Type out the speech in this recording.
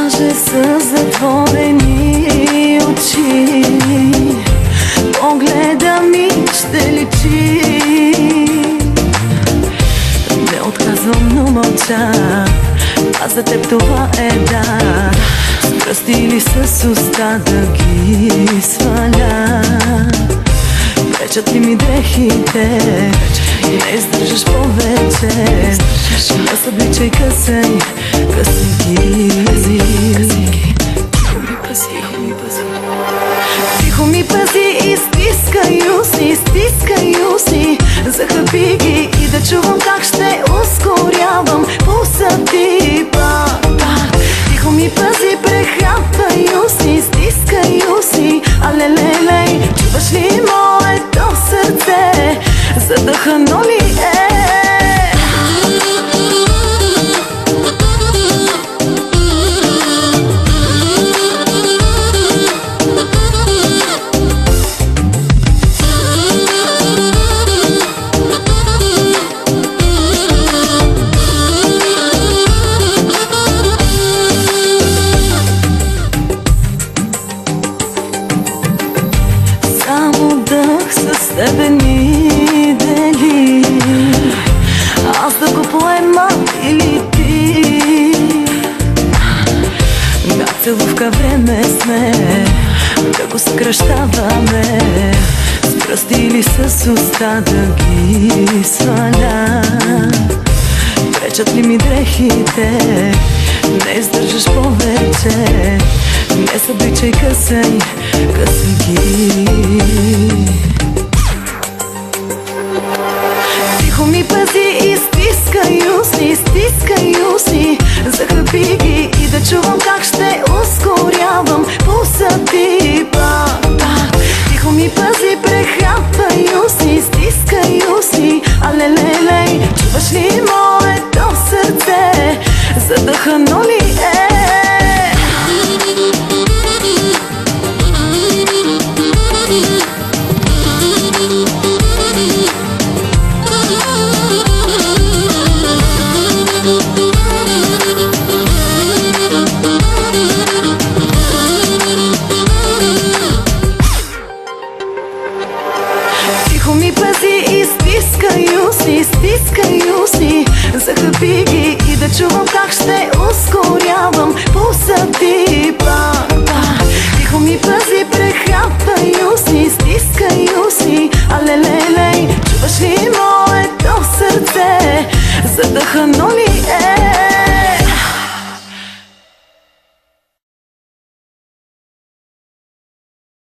Даже с затворени очи погледа ми ще личи. Не отказвам, но мълча, а за теб това е дар. С пръсти или с уста да ги сваля. Пречат ли ми дрехите, не издържаш повече. Не събличай, късай, късай ги. Тихо ми пази и стискай уси, захъпи ги и да чувам как ще ускорявам пулса ти пак. Тихо ми пази, прехапвай уси, стискай уси, алелелей, чуваш ли моето сърце, задъхано ли е? С тебе ни дели, аз да го поема или ти. На целувка време сме, да го съкръщаваме, с пръсти или с уста да ги сваля. Пречат ли ми дрехите, не издържаш повече. Не събличай, късай, късай ги. Тихо ми пази и стискай уси, захъпи ги и да чувам как ще ускорявам пулса ти пак. Тихо ми пази, прехапвай уси, стискай уси, алелелей, чуваш ли моето сърце, задъхано ли е? Тихо ми пази и стискай уси, захъпи ги и да чувам как ще ускорявам пулса ти пак. Тихо ми пази, прехапвай уси, стискай уси, алелелей, чуваш ли моето сърце, задъхано ли